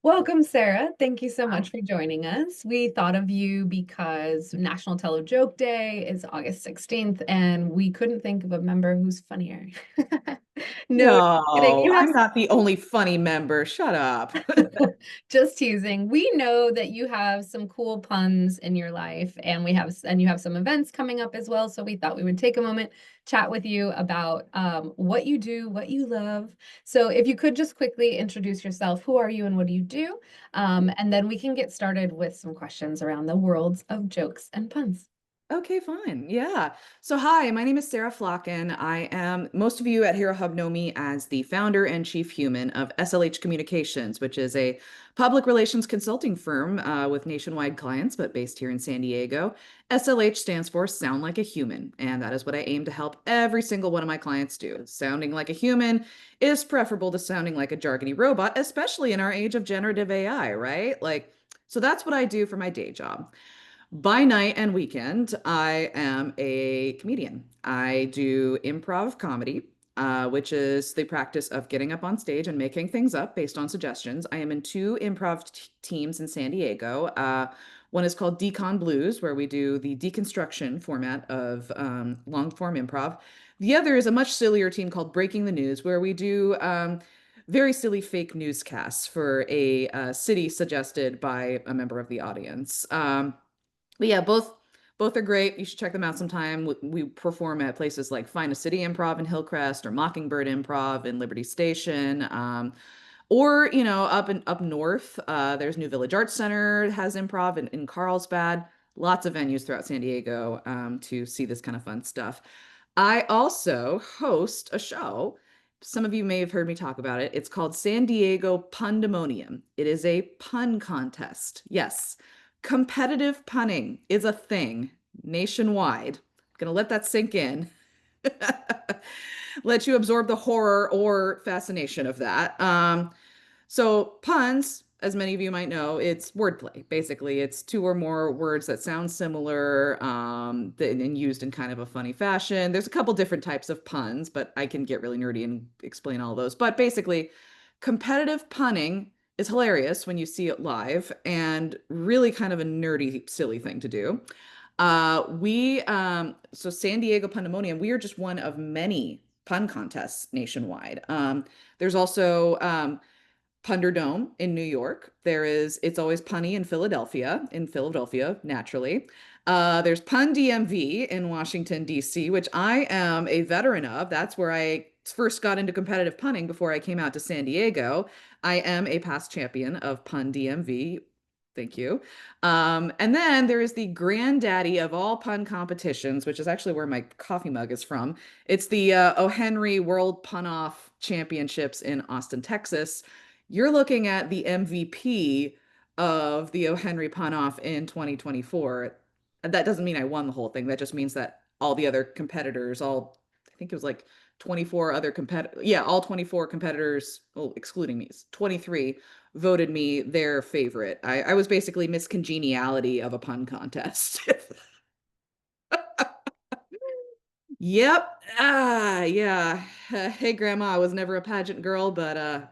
Welcome, Sarah. Thank you so Hi. much for joining us. We thought of you because National Tell a Joke Day is August 16th, and we couldn't think of a member who's funnier. No, just kidding. No, You have I'm not the only funny member. Shut up. just teasing. We know that you have some cool puns in your life, and you have some events coming up as well. So we thought we would take a moment, chat with you about what you do, what you love. So if you could just quickly introduce yourself, who are you and what do you do? And then we can get started with some questions around the worlds of jokes and puns. Okay, fine. Yeah. So, hi, my name is Sarah Flocken. Most of you at Hero Hub know me as the founder and chief human of SLH Communications, which is a public relations consulting firm with nationwide clients, but based here in San Diego. SLH stands for Sound Like a Human, and that is what I aim to help every single one of my clients do. Sounding like a human is preferable to sounding like a jargony robot, especially in our age of generative AI, right? So that's what I do for my day job. By night and weekend, I am a comedian. I do improv comedy, which is the practice of getting up on stage and making things up based on suggestions. I am in two improv teams in San Diego. One is called Decon Blues, where we do the deconstruction format of long form improv. The other is a much sillier team called Breaking the News, where we do very silly fake newscasts for a city suggested by a member of the audience. But yeah, both are great. You should check them out sometime. We perform at places like Finest City Improv in Hillcrest or Mockingbird Improv in Liberty Station. Or up north, there's New Village Arts Center has improv in Carlsbad. Lots of venues throughout San Diego to see this kind of fun stuff. I also host a show. Some of you may have heard me talk about it. It's called San Diego Pundemonium. It is a pun contest. Yes, competitive punning is a thing nationwide. Gonna let that sink in. Let you absorb the horror or fascination of that. So puns, as many of you might know, it's wordplay. Basically, it's two or more words that sound similar, and used in kind of a funny fashion. There's a couple different types of puns, but I can get really nerdy and explain all those. But basically, competitive punning is hilarious when you see it live and really kind of a nerdy, silly thing to do. So San Diego Pandemonium, we are just one of many pun contests nationwide. There's also Punderdome in New York. It's always punny in Philadelphia, naturally. There's Pun DMV in Washington, D.C., which I am a veteran of. That's where I first got into competitive punning before I came out to San Diego. I am a past champion of Pun DMV. Thank you. And then there is the granddaddy of all pun competitions, which is actually where my coffee mug is from. It's the O. Henry World Pun Off Championships in Austin, Texas. You're looking at the MVP of the O. Henry Pun Off in 2024. That doesn't mean I won the whole thing. That just means that all the other competitors, I think it was like 24 other competitors. Yeah, all 24 competitors, well, excluding me, 23 voted me their favorite. I was basically Miss Congeniality of a pun contest. Yep. Yeah. Hey, Grandma, I was never a pageant girl, but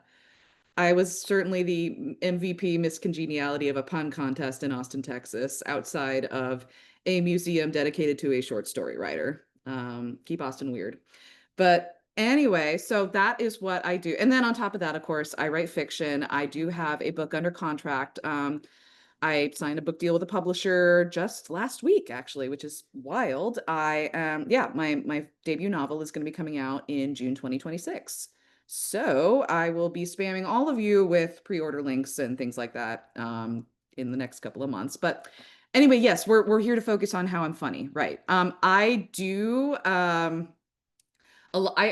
I was certainly the MVP Miss Congeniality of a pun contest in Austin, Texas, outside of a museum dedicated to a short story writer. Keep Austin weird. But anyway, so that is what I do. And then on top of that, of course, I write fiction. I do have a book under contract. I signed a book deal with a publisher just last week, actually, which is wild. Yeah, my debut novel is going to be coming out in June 2026. So I will be spamming all of you with pre-order links and things like that in the next couple of months. But anyway, yes, we're here to focus on how I'm funny, right? I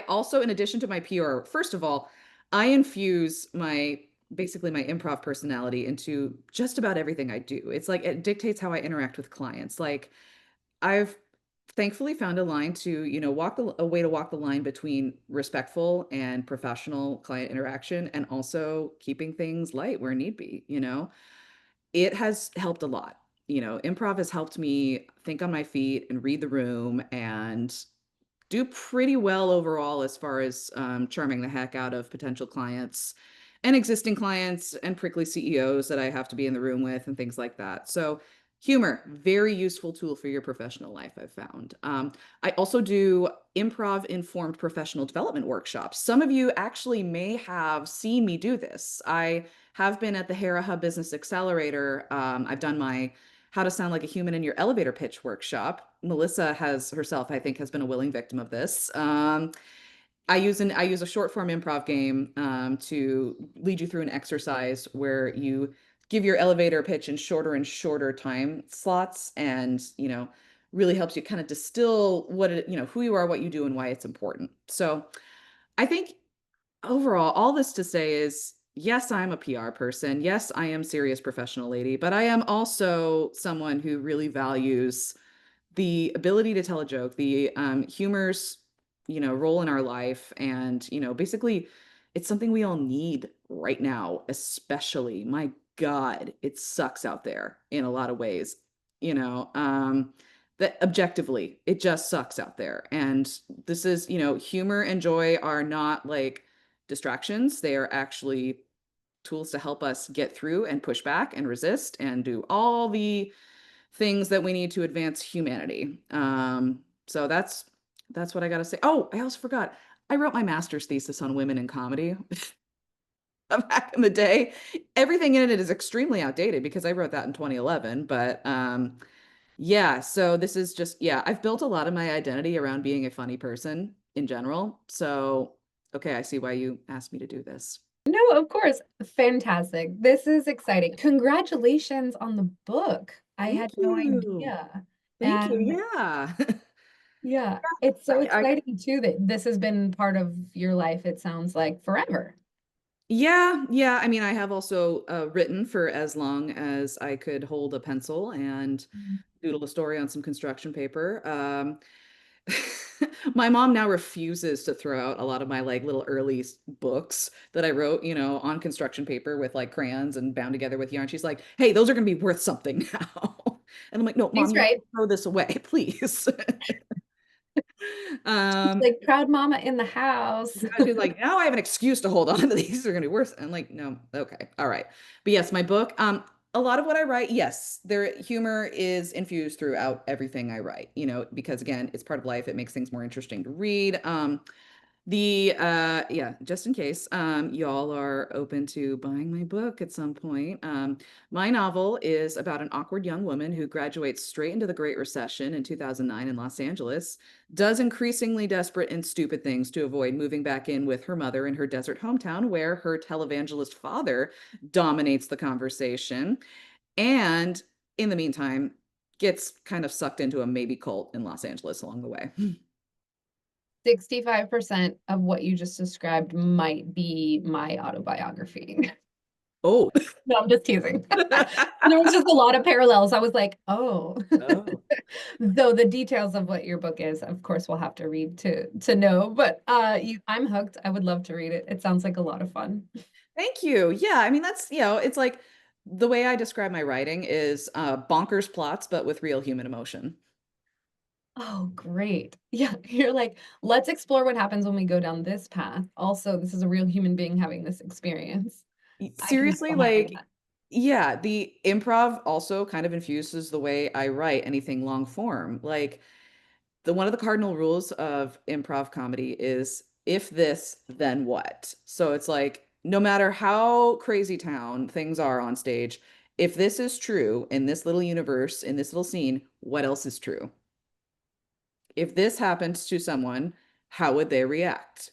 also, in addition to my PR, first of all, I infuse my basically my improv personality into just about everything I do. It's like it dictates how I interact with clients. Like I've thankfully found a line to, a way to walk the line between respectful and professional client interaction and also keeping things light where need be. It has helped a lot. Improv has helped me think on my feet and read the room and do pretty well overall as far as charming the heck out of potential clients and existing clients and prickly CEOs that I have to be in the room with and things like that. So humor, very useful tool for your professional life, I've found. I also do improv informed professional development workshops. Some of you actually may have seen me do this. I have been at the Hera Hub Business Accelerator. I've done my How to Sound Like a Human in Your Elevator Pitch workshop. Melissa has herself, I think, has been a willing victim of this. I use a short form improv game to lead you through an exercise where you give your elevator pitch in shorter and shorter time slots, and really helps you kind of distill what it, who you are, what you do, and why it's important. So I think overall, all this to say is yes, I'm a PR person. Yes, I am serious professional lady, but I am also someone who really values the ability to tell a joke, the humor's, role in our life. And, basically, it's something we all need right now, especially. My God, it sucks out there in a lot of ways, you know, um, that objectively, it just sucks out there. And this is, humor and joy are not like distractions. They are actually tools to help us get through and push back and resist and do all the things that we need to advance humanity. So that's what I got to say. Oh, I also forgot. I wrote my master's thesis on women in comedy back in the day. Everything in it is extremely outdated because I wrote that in 2011. But yeah, so this is just, yeah, I've built a lot of my identity around being a funny person in general. So, okay, I see why you asked me to do this. No, of course. Fantastic. This is exciting. Congratulations on the book. I Thank had no you. idea. Thank you. And Yeah. yeah, it's so I exciting too that this has been part of your life, it sounds like forever. Yeah, yeah. I mean, I have also written for as long as I could hold a pencil and doodle a story on some construction paper. My mom now refuses to throw out a lot of my like little early books that I wrote, on construction paper with like crayons and bound together with yarn. She's like, "Hey, those are going to be worth something now." And I'm like, "No, mom, She's you have right. to throw this away, please." She's Um, like proud mama in the house. She's like, now I have an excuse to hold on to these. Are going to be worse. I'm like, no, okay, all right. But yes, my book, a lot of what I write, yes, there humor is infused throughout everything I write, because again, it's part of life. It makes things more interesting to read. Yeah, just in case y'all are open to buying my book at some point. My novel is about an awkward young woman who graduates straight into the Great Recession in 2009 in Los Angeles, does increasingly desperate and stupid things to avoid moving back in with her mother in her desert hometown, where her televangelist father dominates the conversation, and in the meantime, gets kind of sucked into a maybe cult in Los Angeles along the way. 65% of what you just described might be my autobiography. Oh. No, I'm just teasing. There was just a lot of parallels. I was like, oh. Oh. Though the details of what your book is, of course, we'll have to read to know. But I'm hooked. I would love to read it. It sounds like a lot of fun. Thank you. Yeah, I mean that's, it's like the way I describe my writing is bonkers plots, but with real human emotion. Oh, great. Yeah, you're like, let's explore what happens when we go down this path. Also, this is a real human being having this experience. I can get Seriously, behind like, that. yeah, the improv also kind of infuses the way I write anything long form. Like the one of the cardinal rules of improv comedy is if this, then what? So it's like no matter how crazy town things are on stage, if this is true in this little universe, in this little scene, what else is true? If this happens to someone, how would they react?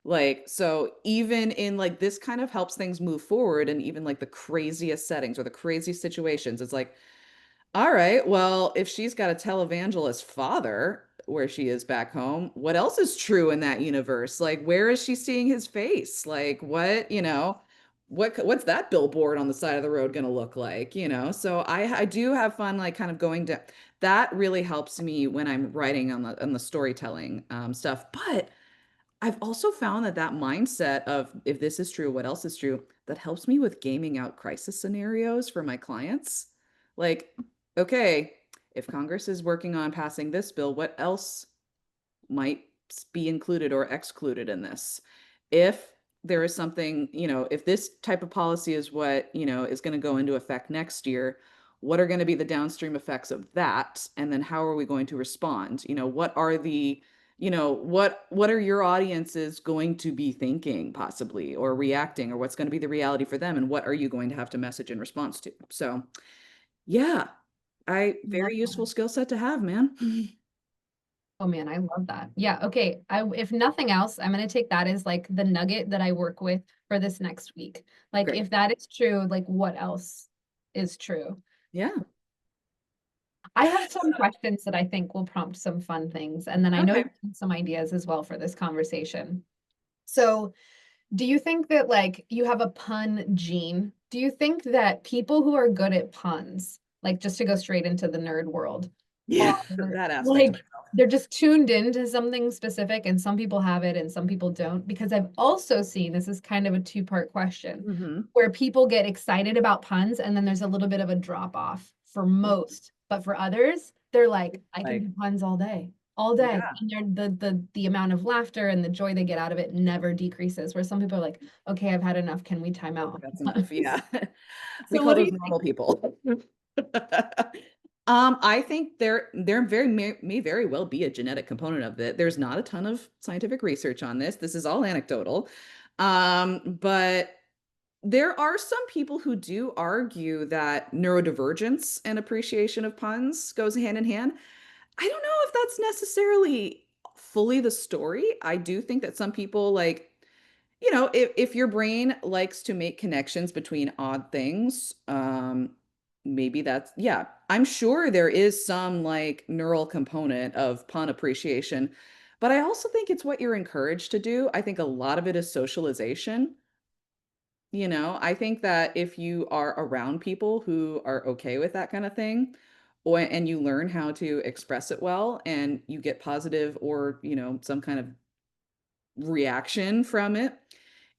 Like, so even in like this kind of helps things move forward, and even like the craziest settings or the craziest situations, it's like, all right, well, if she's got a televangelist father where she is back home, what else is true in that universe? Like, where is she seeing his face? Like, what's that billboard on the side of the road going to look like? So I do have fun, like kind of going to that really helps me when I'm writing on the storytelling stuff. But I've also found that mindset of if this is true, what else is true, that helps me with gaming out crisis scenarios for my clients. Like, okay, if Congress is working on passing this bill, what else might be included or excluded in this? If there is something, if this type of policy is what, is going to go into effect next year, what are going to be the downstream effects of that? And then how are we going to respond? What are the, what are your audiences going to be thinking possibly or reacting, or what's going to be the reality for them? And what are you going to have to message in response to? So yeah, Love very that. useful skill set to have, man. Oh man, I love that. Yeah, okay. If nothing else, I'm gonna take that as like the nugget that I work with for this next week. Like Great. if that is true, like what else is true? Yeah. I have some questions that I think will prompt some fun things, and then I know you Okay. have some ideas as well for this conversation. So, do you think that like you have a pun gene? Do you think that people who are good at puns, like just to go straight into the nerd world, Yeah, are that aspect of like myself. they're just tuned into something specific and some people have it and some people don't? Because I've also seen this is kind of a two-part question Hmm. where people get excited about puns and then there's a little bit of a drop off for most, but for others, they're like, I can Like, do puns all day. yeah, And they're the amount of laughter and the joy they get out of it never decreases. Where some people are like, okay, I've had enough. Can we time out that's on enough. puns? Yeah. We So call what do those you normal think? people. I think there very may very well be a genetic component of it. There's not a ton of scientific research on this. This is all anecdotal. But there are some people who do argue that neurodivergence and appreciation of puns goes hand in hand. I don't know if that's necessarily fully the story. I do think that some people like, if your brain likes to make connections between odd things, maybe that's, yeah, I'm sure there is some like neural component of pun appreciation, but I also think it's what you're encouraged to do. I think a lot of it is socialization. I think that if you are around people who are okay with that kind of thing, or and you learn how to express it well and you get positive or, some kind of reaction from it,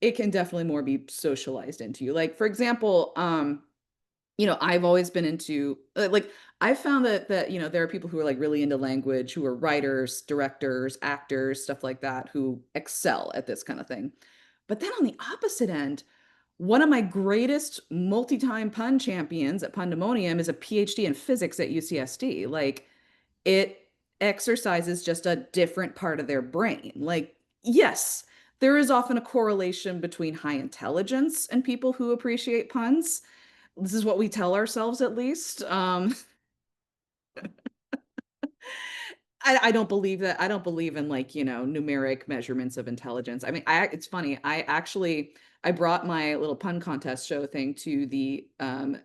it can definitely more be socialized into you. Like for example, I've always been into like I've found that there are people who are like really into language, who are writers, directors, actors, stuff like that, who excel at this kind of thing. But then on the opposite end, one of my greatest multi-time pun champions at Pandemonium is a PhD in physics at UCSD. Like it exercises just a different part of their brain. Like, yes, there is often a correlation between high intelligence and people who appreciate puns. This is what we tell ourselves, at least. I don't believe that. I don't believe in like, numeric measurements of intelligence. I mean, it's funny. I brought my little pun contest show thing to the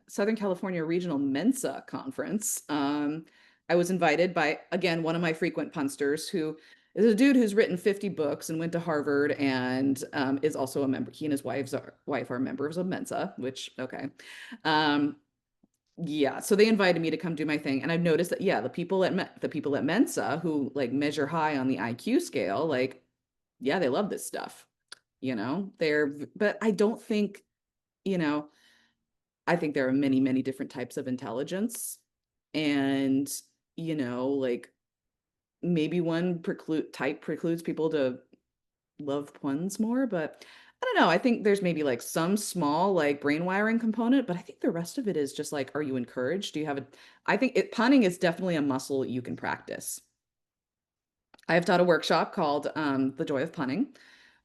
Southern California Regional Mensa Conference. I was invited by, again, one of my frequent punsters who is a dude who's written 50 books and went to Harvard and is also a member. He and his wife are members of Mensa, which, okay. Um, yeah, so they invited me to come do my thing, and I've noticed that yeah, the people at Mensa who like measure high on the IQ scale, like yeah, they love this stuff. But I don't think, you know, I think there are many, many different types of intelligence, and like maybe one precludes people to love puns more, but I don't know. I think there's maybe like some small like brain wiring component, but I think the rest of it is just like, are you encouraged? Do you have a, I think punning is definitely a muscle you can practice. I have taught a workshop called The Joy of Punning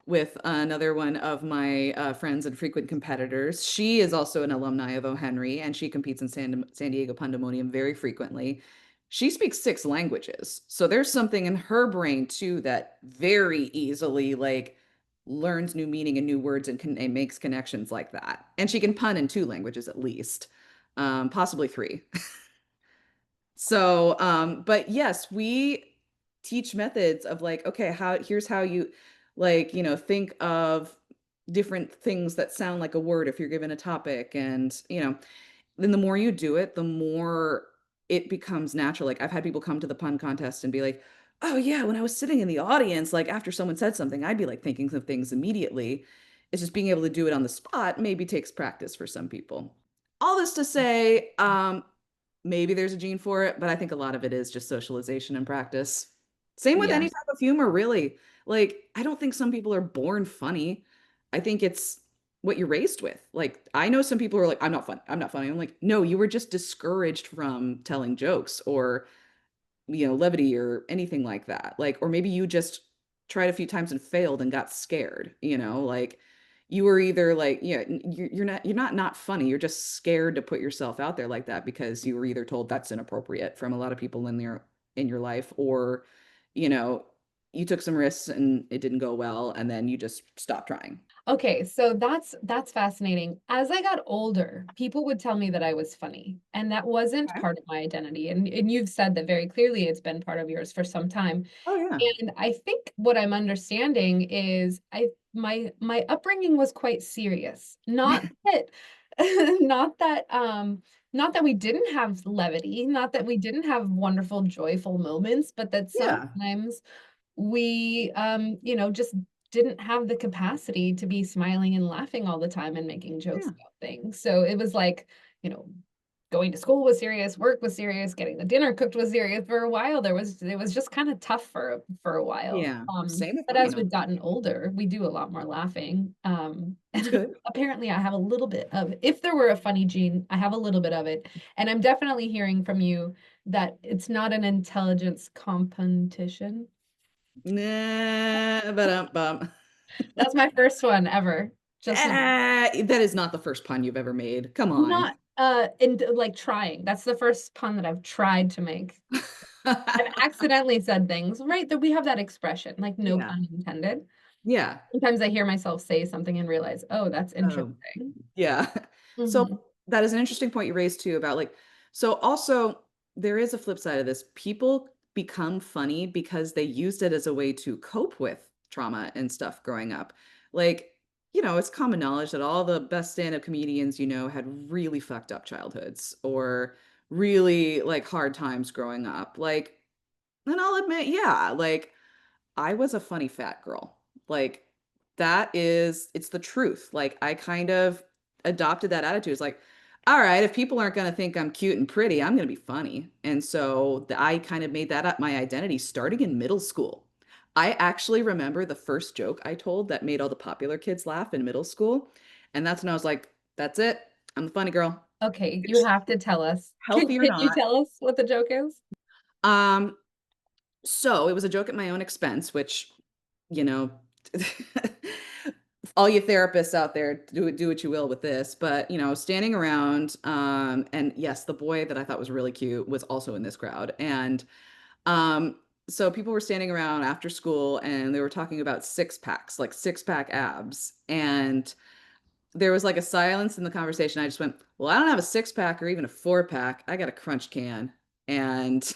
with another one of my friends and frequent competitors. She is also an alumni of O. Henry and she competes in San Diego Pandemonium very frequently. She speaks 6 languages. So there's something in her brain too that very easily like learns new meaning and new words and makes connections like that. And she can pun in 2 languages at least, possibly 3. So, but yes, we teach methods of like, okay, here's how you like, think of different things that sound like a word if you're given a topic. And, then the more you do it, the more it becomes natural. Like I've had people come to the pun contest and be like, oh yeah, when I was sitting in the audience, like after someone said something, I'd be like thinking of things immediately. It's just being able to do it on the spot maybe takes practice for some people. All this to say, maybe there's a gene for it, but I think a lot of it is just socialization and practice. Same with Yeah. any type of humor, really. Like, I don't think some people are born funny. I think it's what you're raised with. Like, I know some people who are like, I'm not funny. I'm not funny. I'm like, no, you were just discouraged from telling jokes or, levity or anything like that. Like, or maybe you just tried a few times and failed and got scared, like you were either like, yeah, you're not funny. You're just scared to put yourself out there like that because you were either told that's inappropriate from a lot of people in your life, or, you know, you took some risks and it didn't go well, and then you just stopped trying. Okay, so that's fascinating. As I got older, people would tell me that I was funny, and that wasn't Okay. part of my identity. And you've said that very clearly it's been part of yours for some time. Oh yeah. And I think what I'm understanding is my upbringing was quite serious. Not that not that not that we didn't have levity, not that we didn't have wonderful, joyful moments, but that Yeah. sometimes we just didn't have the capacity to be smiling and laughing all the time and making jokes Yeah. about things. So it was like, you know, going to school was serious, work was serious, getting the dinner cooked was serious. For a while it was just kind of tough for a while. Yeah. Same with But as mine. we've gotten older, we do a lot more laughing. That's And good. apparently I have a little bit of, if there were a funny gene, I have a little bit of it. And I'm definitely hearing from you that it's not an intelligence competition. Nah, but That's my first one ever. Just so that is not the first pun you've ever made. Come on. not in like trying. That's the first pun that I've tried to make. I've accidentally said things, right? That we have that expression, like no Yeah. pun intended. Yeah. Sometimes I hear myself say something and realize, oh, that's Oh, interesting. yeah. So Hmm. that is an interesting point you raised too about like, so also there is a flip side of this. People become funny because they used it as a way to cope with trauma and stuff growing up. Like, it's common knowledge that all the best stand-up comedians, had really fucked up childhoods or really like hard times growing up. Like, and I'll admit, yeah, like I was a funny fat girl. Like it's the truth. Like I kind of adopted that attitude. It's like, all right, if people aren't going to think I'm cute and pretty, I'm going to be funny. And so I kind of made that up my identity starting in middle school. I actually remember the first joke I told that made all the popular kids laugh in middle school. And that's when I was like, that's it. I'm the funny girl. Okay, you have to tell us. Healthy or Can you not. tell us what the joke is? Um, So it was a joke at my own expense, which, you know, all you therapists out there do what you will with this. But, standing around, and yes, the boy that I thought was really cute was also in this crowd. And um, so people were standing around after school and they were talking about six packs, like six pack abs. And there was like a silence in the conversation. I just went, well, I don't have a six pack or even a four pack. I got a crunch can. And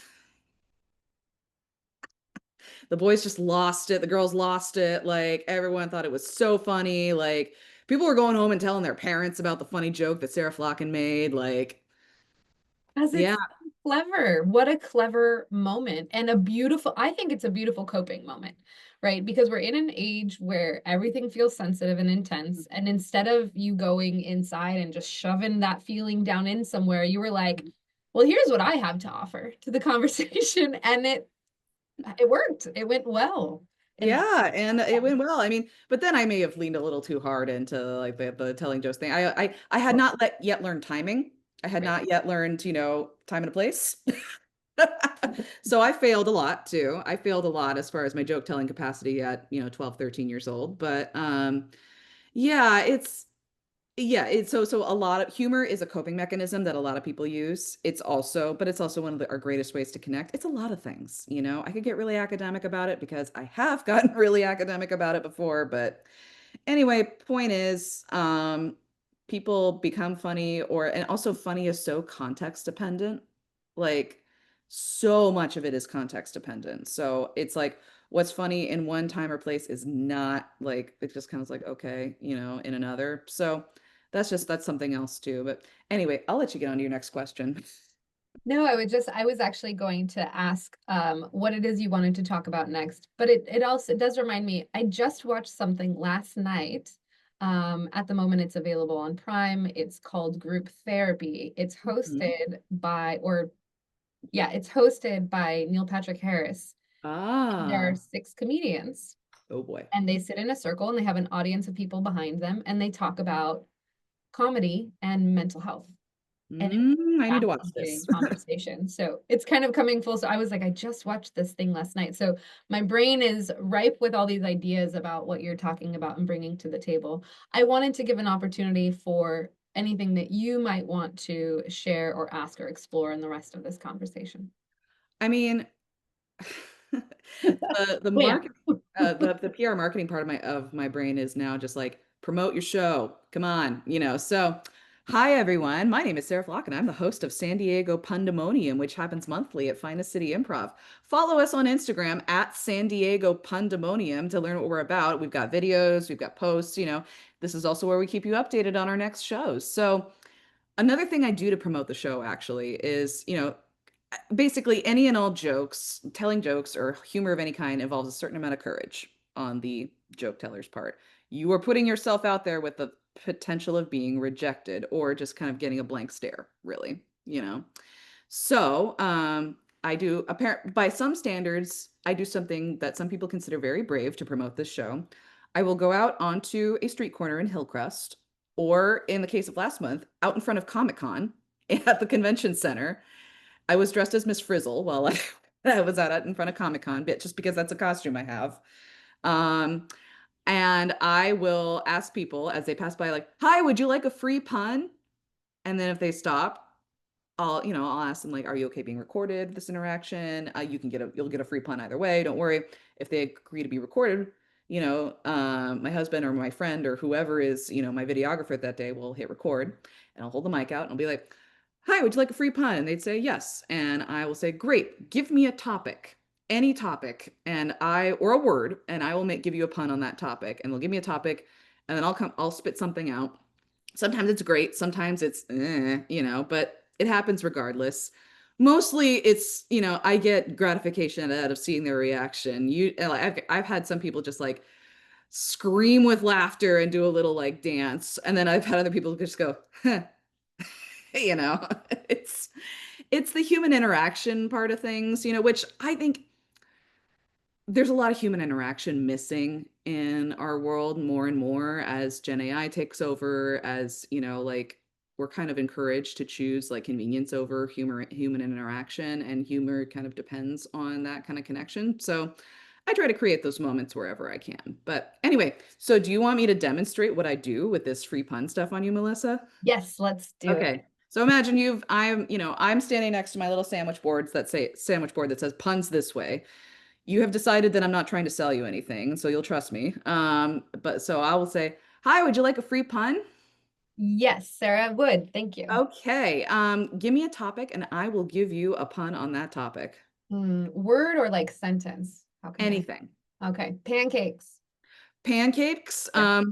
the boys just lost it. The girls lost it. Like everyone thought it was so funny. Like people were going home and telling their parents about the funny joke that Sarah Flocken made. Like, Because it's yeah, so clever. What a clever moment and I think it's a beautiful coping moment, right? Because we're in an age where everything feels sensitive and intense. And instead of you going inside and just shoving that feeling down in somewhere, you were like, well, here's what I have to offer to the conversation. And it worked. It went well. And yeah, and yeah, it went well. I mean, but then I may have leaned a little too hard into like the telling jokes thing. I had oh, not yet learned timing. I had right. not yet learned, time and a place. So I failed a lot too. I failed a lot as far as my joke telling capacity at, 12, 13 years old. But yeah, so a lot of humor is a coping mechanism that a lot of people use. But it's also one of our greatest ways to connect. It's a lot of things, I could get really academic about it because I have gotten really academic about it before, but anyway, point is, people become funny and also funny is so context dependent. Like so much of it is context dependent. So it's like what's funny in one time or place is not like it just kind of like okay, in another. So that's something else too. But anyway, I'll let you get on to your next question. No, I was actually going to ask what it is you wanted to talk about next. But it also it does remind me, I just watched something last night. At the moment it's available on Prime. It's called Group Therapy. Mhm. It's hosted by Neil Patrick Harris. There are Ah, six comedians. Oh boy. and they sit in a circle and they have an audience of people behind them and they talk about comedy and mental health. And it's I need a to watch fascinating this. conversation. So it's kind of coming full. So I was like, I just watched this thing last night. So my brain is ripe with all these ideas about what you're talking about and bringing to the table. I wanted to give an opportunity for anything that you might want to share or ask or explore in the rest of this conversation. I mean, the Bam. market the PR marketing part of my brain is now just like promote your show. Come on, So, hi everyone. My name is Sarah Flocken. I'm the host of San Diego Pandemonium, which happens monthly at Finest City Improv. Follow us on Instagram at San Diego Pandemonium to learn what we're about. We've got videos, we've got posts. This is also where we keep you updated on our next shows. So, another thing I do to promote the show actually is, basically any and all jokes, telling jokes or humor of any kind involves a certain amount of courage on the joke teller's part. You are putting yourself out there with the potential of being rejected or just kind of getting a blank stare, really. So, I do apparent by some standards, I do something that some people consider very brave to promote this show. I will go out onto a street corner in Hillcrest, or in the case of last month, out in front of Comic Con at the convention center. I was dressed as Miss Frizzle while I was out in front of Comic Con, but just because that's a costume I have. Um, and I will ask people as they pass by, like, "Hi, would you like a free pun?" And then if they stop, I'll ask them like, "Are you okay being recorded? This interaction, you'll get a free pun either way. Don't worry." If they agree to be recorded, my husband or my friend or whoever is, my videographer that day will hit record, and I'll hold the mic out and I'll be like, "Hi, would you like a free pun?" And they'd say yes, and I will say, "Great, give me a topic." Any topic, or a word, and I will give you a pun on that topic, and they'll give me a topic, and then I'll spit something out. Sometimes it's great, sometimes it's but it happens regardless. Mostly it's, I get gratification out of seeing their reaction. I've had some people just like scream with laughter and do a little like dance, and then I've had other people just go, huh. you know, it's it's the human interaction part of things, which I think there's a lot of human interaction missing in our world more and more as Gen AI takes over, as, like we're kind of encouraged to choose like convenience over human interaction, and humor kind of depends on that kind of connection. So I try to create those moments wherever I can. But anyway, so do you want me to demonstrate what I do with this free pun stuff on you, Melissa? Yes, let's do it. Okay. So imagine I'm standing next to my little sandwich board that says puns this way. You have decided that I'm not trying to sell you anything, so you'll trust me. But so I will say, "Hi, would you like a free pun?" Yes, Sarah would. Thank you. Okay. Give me a topic and I will give you a pun on that topic. Word or like sentence? How can I? Anything. Okay. Pancakes. Pancakes. Yeah.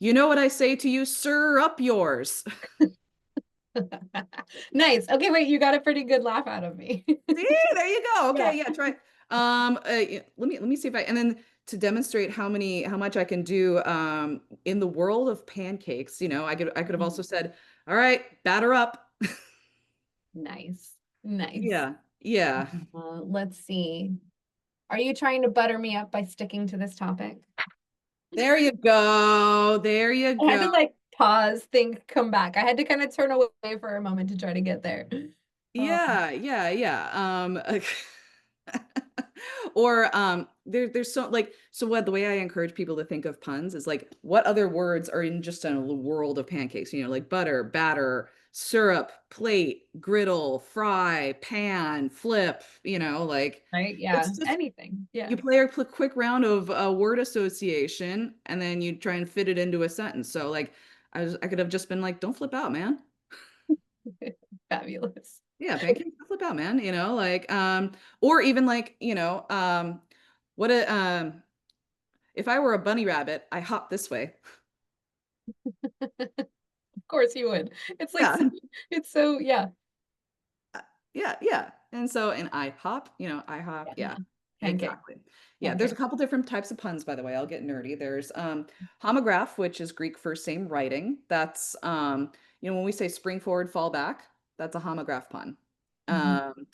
You know what I say to you, sir, up yours. Nice. Okay, wait, you got a pretty good laugh out of me. See, there you go. Yeah. Okay, yeah, try. Let me see if I, and then to demonstrate how much I can do in the world of pancakes, I could have also said, "All right, batter up." Nice. Nice. Yeah. Yeah. Let's see. Are you trying to butter me up by sticking to this topic? There you go. There you I had go. to like pause, think, come back. I had to kind of turn away for a moment to try to get there. Oh, Yeah, yeah, yeah. Or there's so what the way I encourage people to think of puns is like what other words are in just a world of pancakes, like butter, batter, syrup, plate, griddle, fry, pan, flip, like right? Yeah. it's just Anything. Yeah. you play a quick round of word association and then you try and fit it into a sentence. So like I could have just been like, "Don't flip out, man." Fabulous. Yeah, pancakes don't flip out, man. Or even like, what a if I were a bunny rabbit, I hop this way. Of course you would. It's like Yeah. so, it's so yeah. Yeah, yeah. And I hop, I hop. Yeah. Yeah, Pancake. exactly. Yeah, there's a Pancake. couple different types of puns, by the way. I'll get nerdy. There's homograph, which is Greek for same writing. That's when we say spring forward, fall back, that's a homograph pun. Mhm.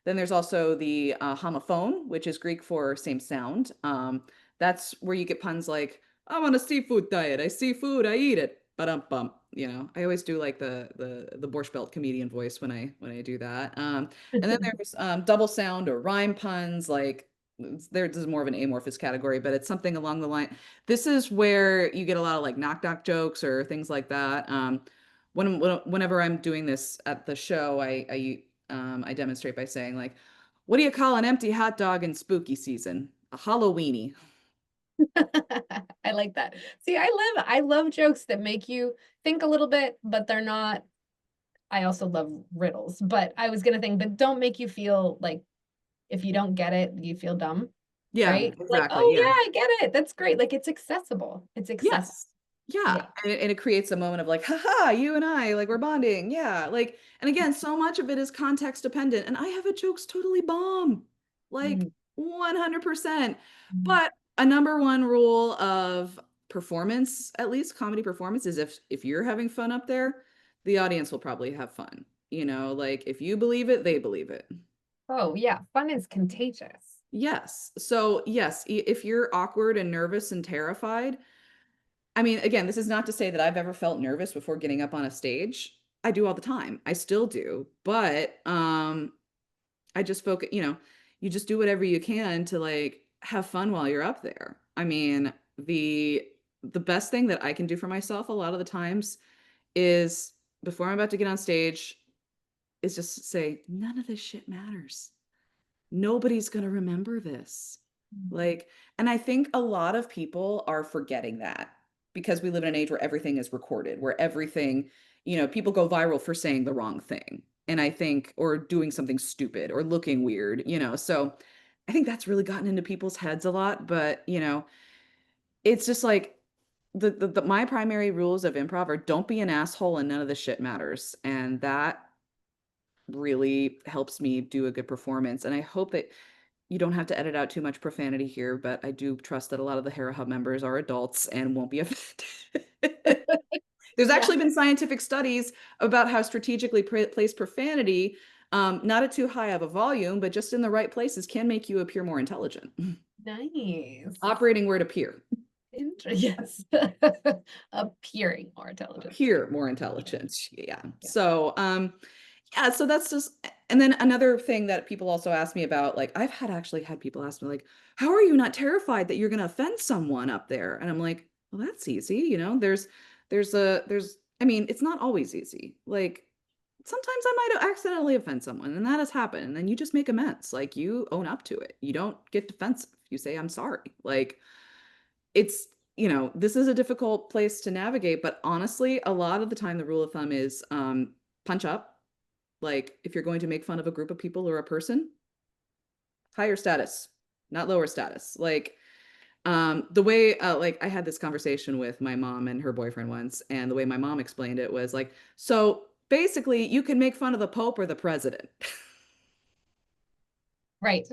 Then there's also the homophone, which is Greek for same sound. That's where you get puns like, I'm on a seafood diet. I see food, I eat it. But bump. I always do like the Borscht Belt comedian voice when I do that. And then there's double sound or rhyme puns. Like there's more of an amorphous category, but it's something along the line. This is where you get a lot of like knock knock jokes or things like that. Whenever I'm doing this at the show, I demonstrate by saying like, "What do you call an empty hot dog in spooky season? A Halloweeny." I like that. See, I love jokes that make you think a little bit, but they're not. I also love riddles, but I was gonna think, but don't make you feel like if you don't get it, you feel dumb, Yeah, right? Like, exactly. oh Yeah. yeah, I get it. That's great. Like it's accessible. It's accessible. Yes. Yeah. Yeah. And it creates a moment of like, haha, you and I, like we're bonding. Yeah. Like, and again, so much of it is context dependent. And I have a joke's totally bomb. Like Mm, 100%. mm. But a number one rule of performance, at least comedy performance, is if you're having fun up there, the audience will probably have fun. Like if you believe it, they believe it. Oh yeah, fun is contagious. Yes. So, yes, if you're awkward and nervous and terrified, I mean, again, this is not to say that I've ever felt nervous before getting up on a stage. I do all the time. I still do. But I just focus, you just do whatever you can to like have fun while you're up there. I mean, the best thing that I can do for myself a lot of the times is before I'm about to get on stage is just say, none of this shit matters. Nobody's going to remember this. Like, and I think a lot of people are forgetting that because we live in an age where everything is recorded, where everything, people go viral for saying the wrong thing. And I think, or doing something stupid or looking weird, so I think that's really gotten into people's heads a lot. But, it's just like my primary rules of improv are don't be an asshole and none of the shit matters. And that really helps me do a good performance. And I hope that you don't have to edit out too much profanity here, but I do trust that a lot of the Hera Hub members are adults and won't be offended. There's Yeah. actually been scientific studies about how strategically placed profanity, not at too high of a volume, but just in the right places, can make you appear more intelligent. Nice. Operating word appear. Yes. Appearing more intelligent. Appear more Yeah. intelligent. Yeah. Yeah. So, yeah, so that's just, and then another thing that people also ask me about, like, I've actually had people ask me, like, how are you not terrified that you're going to offend someone up there? And I'm like, well, that's easy. I mean, it's not always easy. Like, sometimes I might accidentally offend someone, and that has happened. And then you just make amends. Like, you own up to it. You don't get defensive. You say, I'm sorry. Like, it's, this is a difficult place to navigate, but honestly, a lot of the time, the rule of thumb is punch up. Like, if you're going to make fun of a group of people or a person, higher status, not lower status. Like, the way, like, I had this conversation with my mom and her boyfriend once, and the way my mom explained it was like, so basically, you can make fun of the Pope or the president. Right.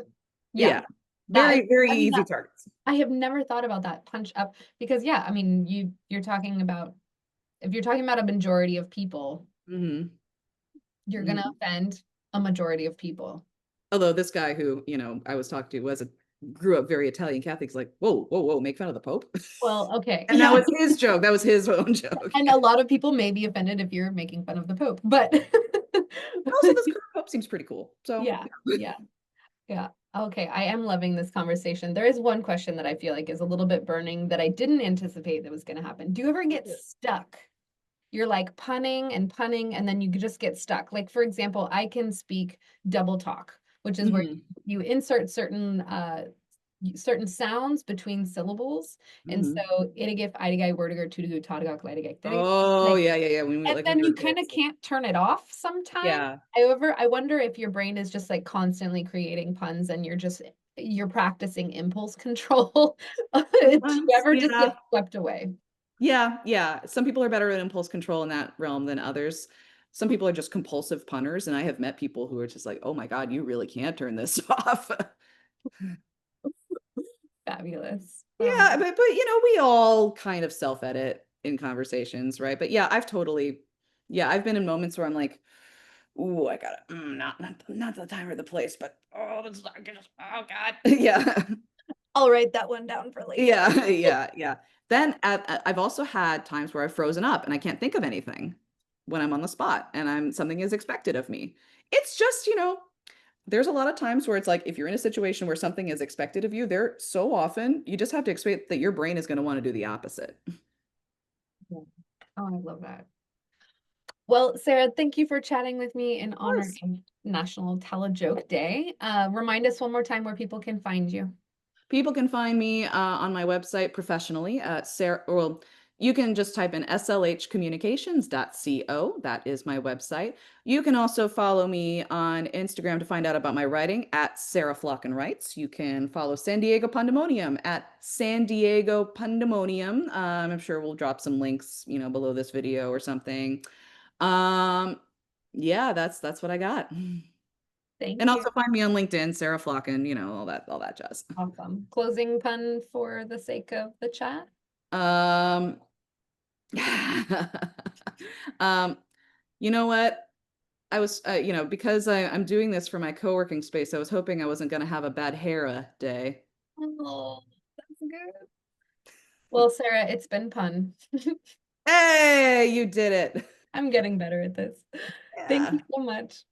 Yeah. Yeah, That very, very I mean easy that targets. I have never thought about that punch up because yeah, I mean you're talking about if you're talking about a majority of people, Hmm. you're gonna Hmm. offend a majority of people. Although this guy who, I was talking to grew up very Italian Catholic. He's like, whoa, whoa, whoa, make fun of the Pope. Well, okay. And that Yeah. was his joke. That was his own joke. And a lot of people may be offended if you're making fun of the Pope, but Also, this current Pope seems pretty cool. So, yeah, yeah, yeah. Okay, I am loving this conversation. There is one question that I feel like is a little bit burning that I didn't anticipate that was going to happen. Do you ever get stuck? You're like punning, and then you just get stuck. Like, for example, I can speak double talk, which is where hmm. you insert certain sounds between syllables. And Hmm. so idigif, idigai, wordiger, tudigu, todiga, leidigai, Oh, like, yeah, yeah, yeah. When and like when then we you were kind of kids. can't turn it off sometimes. Yeah. However, I wonder if your brain is just like constantly creating puns and you're practicing impulse control. Do you Sometimes, ever just yeah. get swept away? Yeah, yeah. Some people are better at impulse control in that realm than others. Some people are just compulsive punners, and I have met people who are just like, "Oh my God, you really can't turn this off." Fabulous. Yeah, but we all kind of self-edit in conversations, right? But yeah, yeah, I've been in moments where I'm like, "Ooh, I gotta, not the time or the place, but oh, this is, oh God." Yeah. I'll write that one down for later. Yeah, yeah, yeah. Then I've also had times where I've frozen up and I can't think of anything when I'm on the spot and something is expected of me. It's just, there's a lot of times where it's like if you're in a situation where something is expected of you, there so often you just have to expect that your brain is going to want to do the opposite. Of Yeah. Oh, I love that. Well, Sarah, thank you for chatting with me in honor course. of National Tell a Joke Day. Remind us one more time where people can find you. People can find me on my website professionally at Sarah, well, you can just type in slhcommunications.co. That is my website. You can also follow me on Instagram to find out about my writing at Sarah Flocken Writes. You can follow San Diego Pandemonium at San Diego Pandemonium. I'm sure we'll drop some links, below this video or something. Um, yeah, that's what I got. And Thank you. also find me on LinkedIn, Sarah Flocken, all that jazz. Awesome. Closing pun for the sake of the chat. Um, um, you know what? I was, because I'm doing this for my co-working space, I was hoping I wasn't going to have a bad hair day. Oh, that's good. Well, Sarah, it's been pun. Hey, you did it. I'm getting better at this. Thank you Yeah. so much.